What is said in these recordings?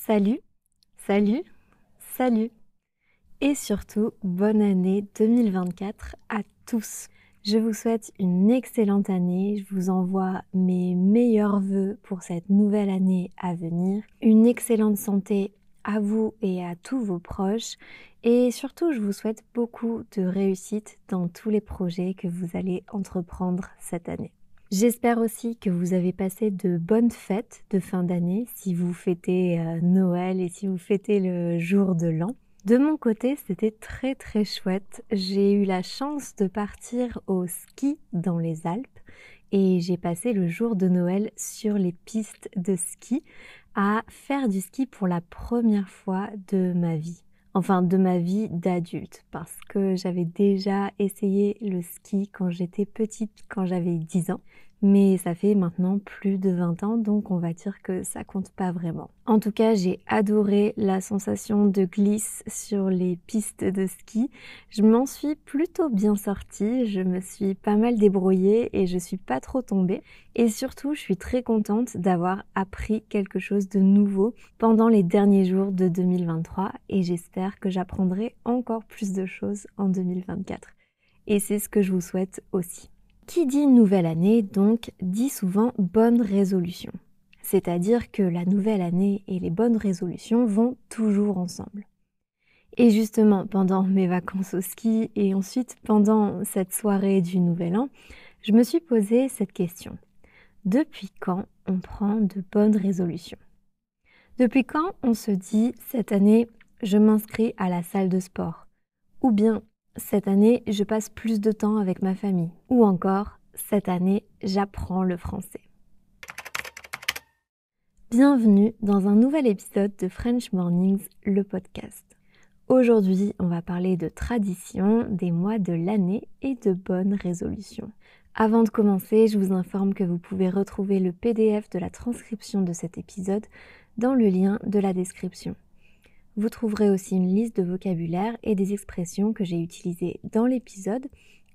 Salut, salut, salut et surtout bonne année 2024 à tous. Je vous souhaite une excellente année, je vous envoie mes meilleurs vœux pour cette nouvelle année à venir, une excellente santé à vous et à tous vos proches et surtout je vous souhaite beaucoup de réussite dans tous les projets que vous allez entreprendre cette année. J'espère aussi que vous avez passé de bonnes fêtes de fin d'année si vous fêtez Noël et si vous fêtez le jour de l'an. De mon côté, c'était très chouette. J'ai eu la chance de partir au ski dans les Alpes et j'ai passé le jour de Noël sur les pistes de ski à faire du ski pour la première fois de ma vie. Enfin, de ma vie d'adulte, parce que j'avais déjà essayé le ski quand j'étais petite, quand j'avais 10 ans. Mais ça fait maintenant plus de 20 ans, donc on va dire que ça compte pas vraiment. En tout cas, j'ai adoré la sensation de glisse sur les pistes de ski. Je m'en suis plutôt bien sortie, je me suis pas mal débrouillée et je suis pas trop tombée. Et surtout, je suis très contente d'avoir appris quelque chose de nouveau pendant les derniers jours de 2023 et j'espère que j'apprendrai encore plus de choses en 2024. Et c'est ce que je vous souhaite aussi. Qui dit nouvelle année, donc, dit souvent bonne résolution. C'est-à-dire que la nouvelle année et les bonnes résolutions vont toujours ensemble. Et justement, pendant mes vacances au ski et ensuite pendant cette soirée du Nouvel An, je me suis posé cette question. Depuis quand on prend de bonnes résolutions? Depuis quand on se dit cette année, je m'inscris à la salle de sport? Ou bien cette année, je passe plus de temps avec ma famille. Ou encore, cette année, j'apprends le français. Bienvenue dans un nouvel épisode de French Mornings, le podcast. Aujourd'hui, on va parler de traditions, des mois de l'année et de bonnes résolutions. Avant de commencer, je vous informe que vous pouvez retrouver le PDF de la transcription de cet épisode dans le lien de la description. Vous trouverez aussi une liste de vocabulaire et des expressions que j'ai utilisées dans l'épisode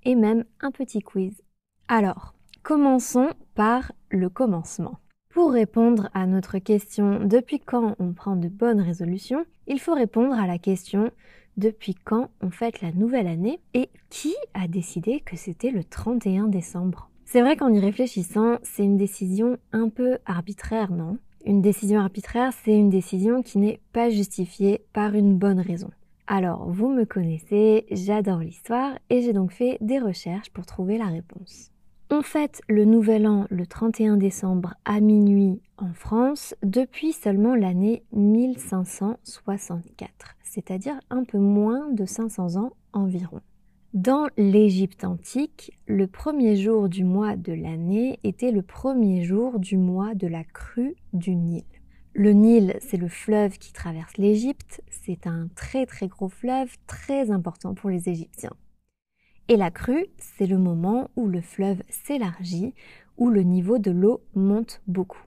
et même un petit quiz. Alors, commençons par le commencement. Pour répondre à notre question « Depuis quand on prend de bonnes résolutions ?», il faut répondre à la question « Depuis quand on fête la nouvelle année ?» et qui a décidé que c'était le 31 décembre. C'est vrai qu'en y réfléchissant, c'est une décision un peu arbitraire, non ? Une décision arbitraire, c'est une décision qui n'est pas justifiée par une bonne raison. Alors, vous me connaissez, j'adore l'histoire et j'ai donc fait des recherches pour trouver la réponse. On fête le Nouvel An le 31 décembre à minuit en France depuis seulement l'année 1564, c'est-à-dire un peu moins de 500 ans environ. Dans l'Égypte antique, le premier jour du mois de l'année était le premier jour du mois de la crue du Nil. Le Nil, c'est le fleuve qui traverse l'Égypte, c'est un très gros fleuve, très important pour les Égyptiens. Et la crue, c'est le moment où le fleuve s'élargit, où le niveau de l'eau monte beaucoup.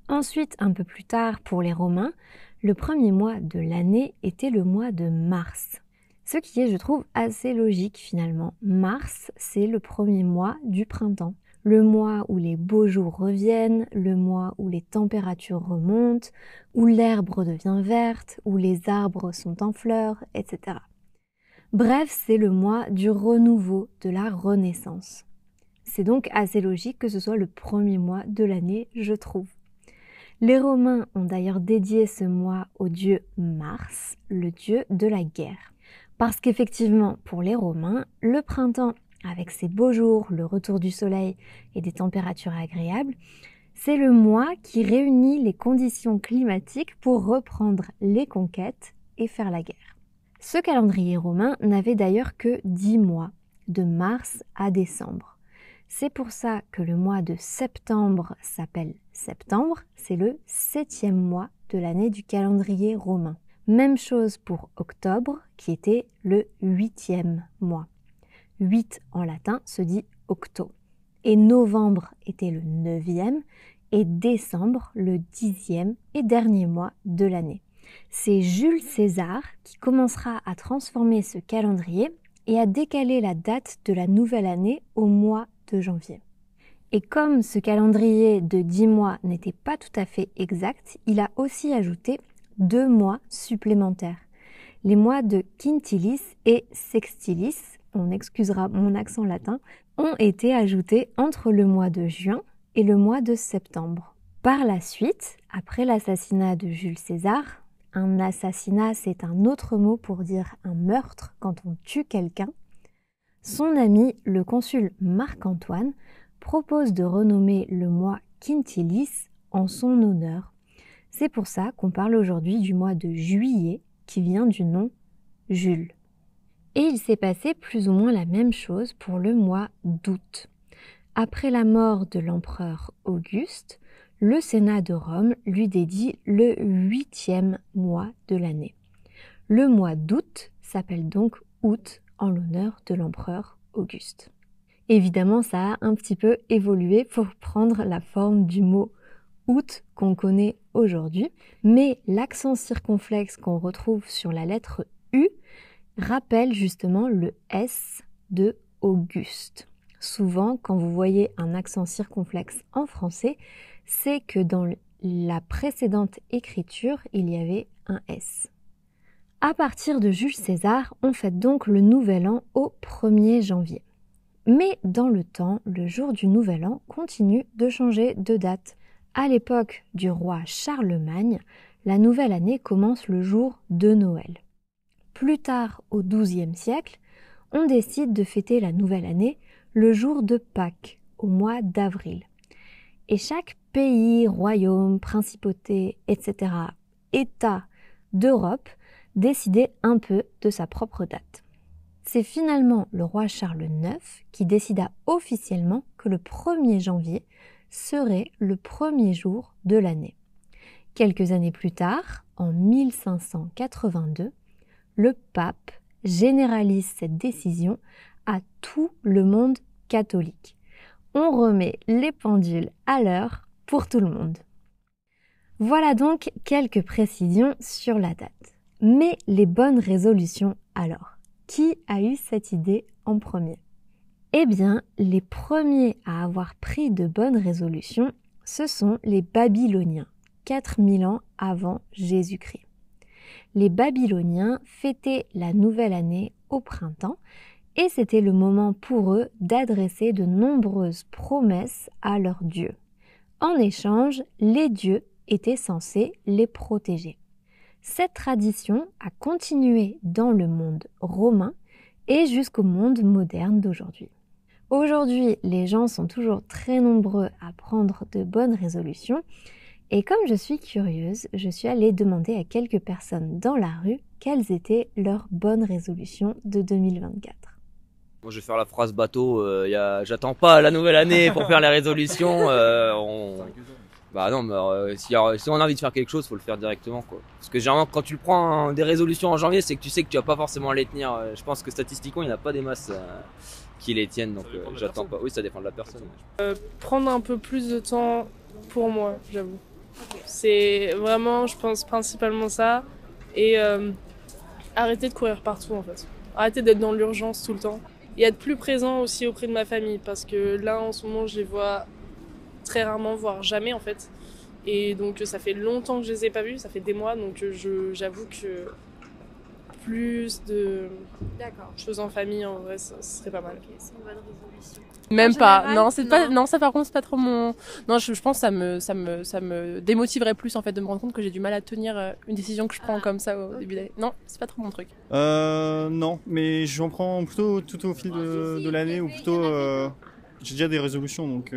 Ensuite, un peu plus tard, pour les Romains, le premier mois de l'année était le mois de mars. Ce qui est, je trouve, assez logique finalement. Mars, c'est le premier mois du printemps. Le mois où les beaux jours reviennent, le mois où les températures remontent, où l'herbe redevient verte, où les arbres sont en fleurs, etc. Bref, c'est le mois du renouveau, de la renaissance. C'est donc assez logique que ce soit le premier mois de l'année, je trouve. Les Romains ont d'ailleurs dédié ce mois au dieu Mars, le dieu de la guerre. Parce qu'effectivement, pour les Romains, le printemps, avec ses beaux jours, le retour du soleil et des températures agréables, c'est le mois qui réunit les conditions climatiques pour reprendre les conquêtes et faire la guerre. Ce calendrier romain n'avait d'ailleurs que 10 mois, de mars à décembre. C'est pour ça que le mois de septembre s'appelle septembre, c'est le 7e mois de l'année du calendrier romain. Même chose pour octobre, qui était le 8e mois. 8 en latin se dit octo. Et novembre était le 9e et décembre le 10e et dernier mois de l'année. C'est Jules César qui commencera à transformer ce calendrier et à décaler la date de la nouvelle année au mois de janvier. Et comme ce calendrier de 10 mois n'était pas tout à fait exact, il a aussi ajouté 2 mois supplémentaires. Les mois de quintilis et sextilis, on excusera mon accent latin, ont été ajoutés entre le mois de juin et le mois de septembre. Par la suite, après l'assassinat de Jules César, un assassinat c'est un autre mot pour dire un meurtre quand on tue quelqu'un, son ami le consul Marc-Antoine propose de renommer le mois quintilis en son honneur. C'est pour ça qu'on parle aujourd'hui du mois de juillet qui vient du nom Jules. Et il s'est passé plus ou moins la même chose pour le mois d'août. Après la mort de l'empereur Auguste, le Sénat de Rome lui dédie le 8e mois de l'année. Le mois d'août s'appelle donc août en l'honneur de l'empereur Auguste. Évidemment, ça a un petit peu évolué pour prendre la forme du mot août qu'on connaît aujourd'hui, mais l'accent circonflexe qu'on retrouve sur la lettre U rappelle justement le S de Auguste. Souvent, quand vous voyez un accent circonflexe en français, c'est que dans la précédente écriture, il y avait un S. À partir de Jules César, on fête donc le Nouvel An au 1er janvier. Mais dans le temps, le jour du Nouvel An continue de changer de date. À l'époque du roi Charlemagne, la nouvelle année commence le jour de Noël. Plus tard, au XIIe siècle, on décide de fêter la nouvelle année le jour de Pâques, au mois d'avril. Et chaque pays, royaume, principauté, etc., État d'Europe décidait un peu de sa propre date. C'est finalement le roi Charles IX qui décida officiellement que le 1er janvier serait le premier jour de l'année. Quelques années plus tard, en 1582, le pape généralise cette décision à tout le monde catholique. On remet les pendules à l'heure pour tout le monde. Voilà donc quelques précisions sur la date. Mais les bonnes résolutions alors? Qui a eu cette idée en premier? Eh bien, les premiers à avoir pris de bonnes résolutions, ce sont les Babyloniens, 4000 ans avant Jésus-Christ. Les Babyloniens fêtaient la nouvelle année au printemps et c'était le moment pour eux d'adresser de nombreuses promesses à leurs dieux. En échange, les dieux étaient censés les protéger. Cette tradition a continué dans le monde romain et jusqu'au monde moderne d'aujourd'hui. Aujourd'hui, les gens sont toujours très nombreux à prendre de bonnes résolutions et comme je suis curieuse, je suis allée demander à quelques personnes dans la rue quelles étaient leurs bonnes résolutions de 2024. Moi, je vais faire la phrase bateau, j'attends pas la nouvelle année pour faire les résolutions. Bah non, mais si on a envie de faire quelque chose, faut le faire directement, quoi. Parce que généralement, quand tu prends des résolutions en janvier, c'est que tu sais que tu vas pas forcément les tenir. Je pense que statistiquement, il n'y en a pas des masses qui les tiennent, donc j'attends pas. Oui, ça dépend de la personne. Prendre un peu plus de temps pour moi, j'avoue. C'est vraiment, je pense, principalement ça. Et arrêter de courir partout, en fait. Arrêter d'être dans l'urgence tout le temps. Et être plus présent aussi auprès de ma famille, parce que là, en ce moment, je les vois très rarement, voire jamais en fait. Et donc ça fait longtemps que je les ai pas vus, ça fait des mois, donc j'avoue que plus de choses en famille en vrai ça serait pas mal. Okay, c'est une bonne résolution. Même en pas, général, non, c'est pas, non, ça par contre c'est pas trop mon. Non, je pense que ça me démotiverait plus en fait de me rendre compte que j'ai du mal à tenir une décision que je prends comme ça au début d'année. Non, c'est pas trop mon truc. Non, mais j'en prends plutôt tout au fil de l'année ou plutôt j'ai déjà des résolutions donc.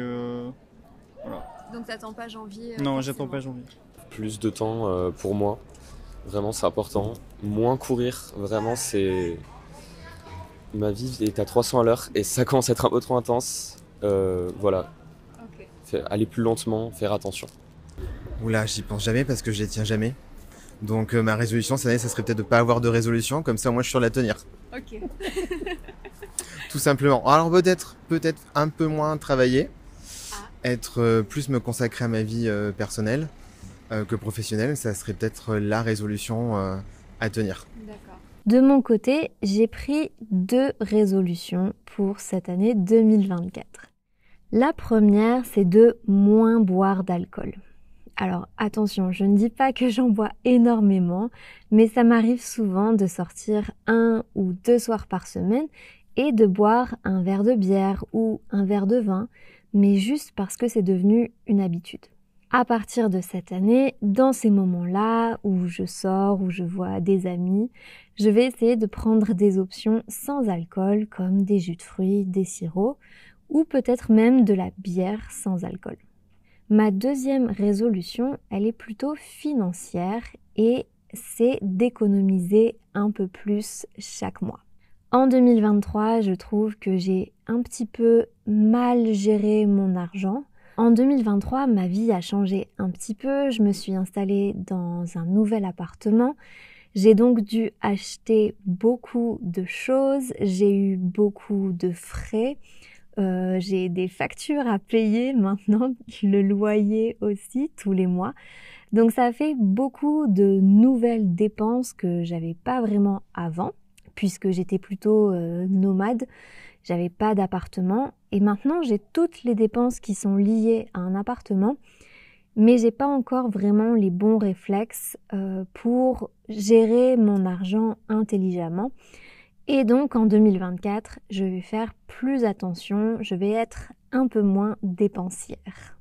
Voilà. Donc t'attends pas janvier Non, j'attends pas janvier. Plus de temps pour moi, vraiment c'est important. Moins courir, vraiment c'est... Ma vie est à 300 à l'heure et ça commence à être un peu trop intense. Voilà, aller plus lentement, faire attention. Oula, j'y pense jamais parce que je les tiens jamais. Donc ma résolution cette année, ça serait peut-être de pas avoir de résolution, comme ça moi je suis sûr de la tenir. Ok. Tout simplement. Alors peut-être un peu moins travailler. Être plus me consacrer à ma vie personnelle que professionnelle, ça serait peut-être la résolution à tenir. D'accord. De mon côté, j'ai pris 2 résolutions pour cette année 2024. La première, c'est de moins boire d'alcool. Alors attention, je ne dis pas que j'en bois énormément, mais ça m'arrive souvent de sortir 1 ou 2 soirs par semaine et de boire un verre de bière ou un verre de vin, mais juste parce que c'est devenu une habitude. À partir de cette année, dans ces moments-là où je sors, où je vois des amis, je vais essayer de prendre des options sans alcool comme des jus de fruits, des sirops ou peut-être même de la bière sans alcool. Ma deuxième résolution, elle est plutôt financière et c'est d'économiser un peu plus chaque mois. En 2023, je trouve que j'ai un petit peu mal géré mon argent. En 2023, ma vie a changé un petit peu. Je me suis installée dans un nouvel appartement. J'ai donc dû acheter beaucoup de choses. J'ai eu beaucoup de frais. J'ai des factures à payer maintenant, le loyer aussi tous les mois. Donc ça fait beaucoup de nouvelles dépenses que j'avais pas vraiment avant, puisque j'étais plutôt nomade, j'avais pas d'appartement et maintenant j'ai toutes les dépenses qui sont liées à un appartement, mais j'ai pas encore vraiment les bons réflexes pour gérer mon argent intelligemment. Et donc en 2024, je vais faire plus attention, je vais être un peu moins dépensière.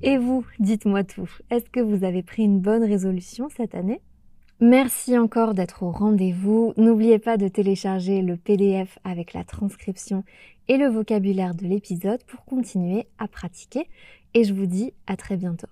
Et vous, dites-moi tout, est-ce que vous avez pris une bonne résolution cette année ? Merci encore d'être au rendez-vous. N'oubliez pas de télécharger le PDF avec la transcription et le vocabulaire de l'épisode pour continuer à pratiquer. Et je vous dis à très bientôt.